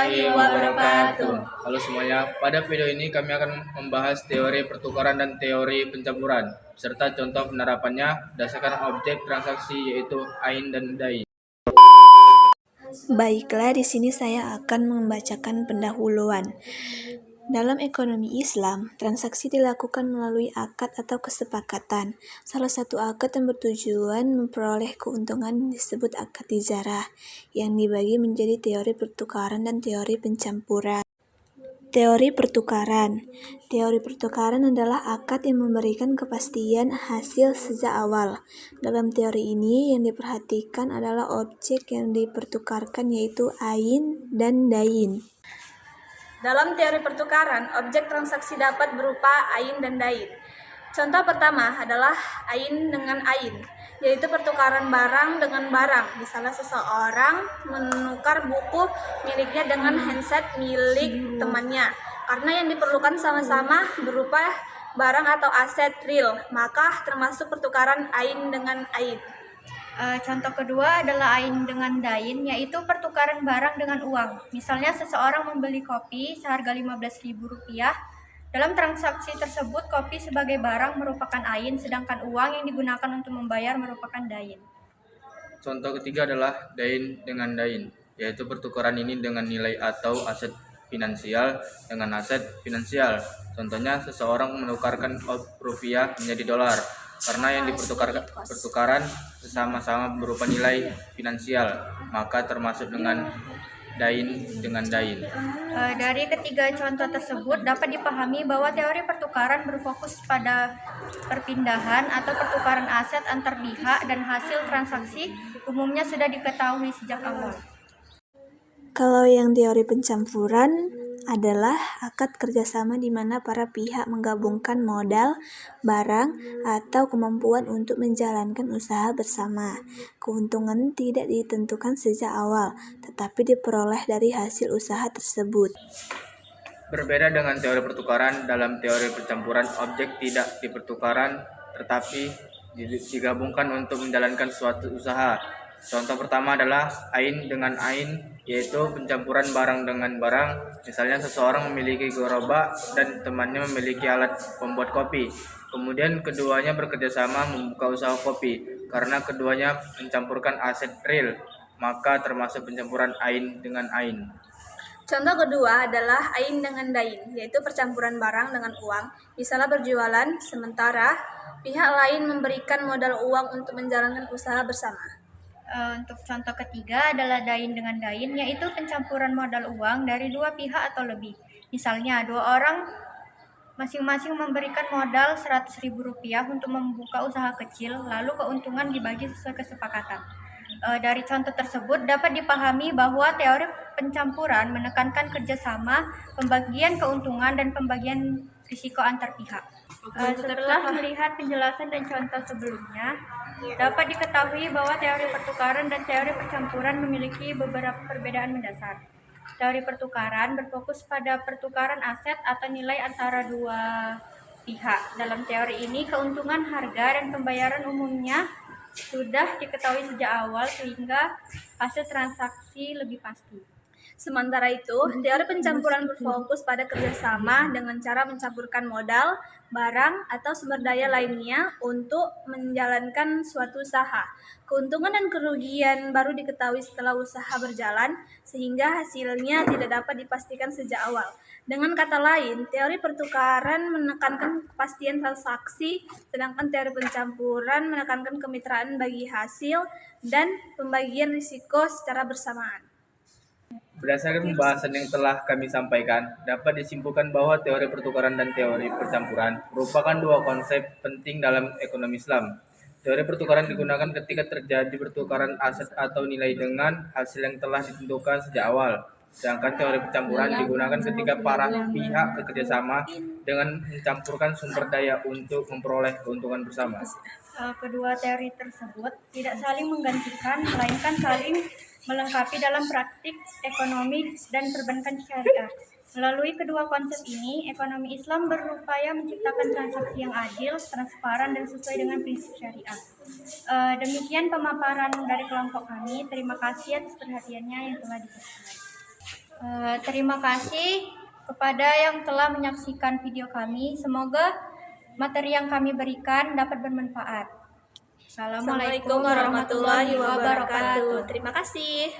warahmatullahi wabarakatuh. Halo semuanya, pada video ini kami akan membahas teori pertukaran dan teori pencampuran, serta contoh penerapannya berdasarkan objek transaksi yaitu ain dan dain. Baiklah, di sini saya akan membacakan pendahuluan. Dalam ekonomi Islam, transaksi dilakukan melalui akad atau kesepakatan. Salah satu akad yang bertujuan memperoleh keuntungan disebut akad tijarah, yang dibagi menjadi teori pertukaran dan teori pencampuran. Teori pertukaran. Teori pertukaran adalah akad yang memberikan kepastian hasil sejak awal. Dalam teori ini, yang diperhatikan adalah objek yang dipertukarkan yaitu ain dan dain. Dalam teori pertukaran, objek transaksi dapat berupa ain dan dain. Contoh pertama adalah ain dengan ain, yaitu pertukaran barang dengan barang. Misalnya seseorang menukar buku miliknya dengan handset milik temannya. Karena yang diperlukan sama-sama berupa barang atau aset real, maka termasuk pertukaran ain dengan ain. Contoh kedua adalah ain dengan dain, yaitu pertukaran barang dengan uang. Misalnya seseorang membeli kopi seharga Rp15.000. Dalam transaksi tersebut, kopi sebagai barang merupakan ain, sedangkan uang yang digunakan untuk membayar merupakan dain. Contoh ketiga adalah dain dengan dain, yaitu pertukaran ini dengan nilai atau aset finansial dengan aset finansial. Contohnya seseorang menukarkan rupiah menjadi dolar. Karena yang pertukaran sama-sama berupa nilai finansial, maka termasuk dengan dain dengan dain. Dari ketiga contoh tersebut dapat dipahami bahwa teori pertukaran berfokus pada perpindahan atau pertukaran aset antar pihak dan hasil transaksi umumnya sudah diketahui sejak awal. Kalau yang teori pencampuran adalah akad kerjasama di mana para pihak menggabungkan modal, barang, atau kemampuan untuk menjalankan usaha bersama. Keuntungan tidak ditentukan sejak awal, tetapi diperoleh dari hasil usaha tersebut. Berbeda dengan teori pertukaran, dalam teori pencampuran objek tidak dipertukaran tetapi digabungkan untuk menjalankan suatu usaha. Contoh pertama adalah ain dengan ain, yaitu pencampuran barang dengan barang. Misalnya seseorang memiliki gerobak dan temannya memiliki alat pembuat kopi. Kemudian keduanya bekerjasama membuka usaha kopi. Karena keduanya mencampurkan aset real, maka termasuk pencampuran ain dengan ain. Contoh kedua adalah ain dengan dain, yaitu percampuran barang dengan uang. Misalnya berjualan, sementara pihak lain memberikan modal uang untuk menjalankan usaha bersama. Untuk contoh ketiga adalah dain dengan dain, yaitu pencampuran modal uang dari dua pihak atau lebih. Misalnya, dua orang masing-masing memberikan modal Rp100.000 untuk membuka usaha kecil, lalu keuntungan dibagi sesuai kesepakatan. Dari contoh tersebut dapat dipahami bahwa teori pencampuran menekankan kerjasama, pembagian keuntungan, dan pembagian risiko antar pihak. Setelah melihat penjelasan dan contoh sebelumnya, dapat diketahui bahwa teori pertukaran dan teori percampuran memiliki beberapa perbedaan mendasar. Teori pertukaran berfokus pada pertukaran aset atau nilai antara dua pihak. Dalam teori ini, keuntungan harga dan pembayaran umumnya sudah diketahui sejak awal sehingga hasil transaksi lebih pasti. Sementara itu, teori pencampuran berfokus pada kerjasama dengan cara mencampurkan modal, barang, atau sumber daya lainnya untuk menjalankan suatu usaha. Keuntungan dan kerugian baru diketahui setelah usaha berjalan, sehingga hasilnya tidak dapat dipastikan sejak awal. Dengan kata lain, teori pertukaran menekankan kepastian transaksi, sedangkan teori pencampuran menekankan kemitraan bagi hasil dan pembagian risiko secara bersamaan. Berdasarkan pembahasan yang telah kami sampaikan, dapat disimpulkan bahwa teori pertukaran dan teori percampuran merupakan dua konsep penting dalam ekonomi Islam. Teori pertukaran digunakan ketika terjadi pertukaran aset atau nilai dengan hasil yang telah ditentukan sejak awal. Sedangkan teori percampuran digunakan ketika para pihak bekerjasama dengan mencampurkan sumber daya untuk memperoleh keuntungan bersama. Kedua teori tersebut tidak saling menggantikan, melainkan saling melengkapi dalam praktik ekonomi dan perbankan syariah. Melalui kedua konsep ini, ekonomi Islam berupaya menciptakan transaksi yang adil, transparan, dan sesuai dengan prinsip syariah. Demikian pemaparan dari kelompok kami. Terima kasih atas perhatiannya yang telah diberikan. Terima kasih kepada yang telah menyaksikan video kami. Semoga materi yang kami berikan dapat bermanfaat. Assalamualaikum Assalamualaikum warahmatullahi wabarakatuh. Terima kasih.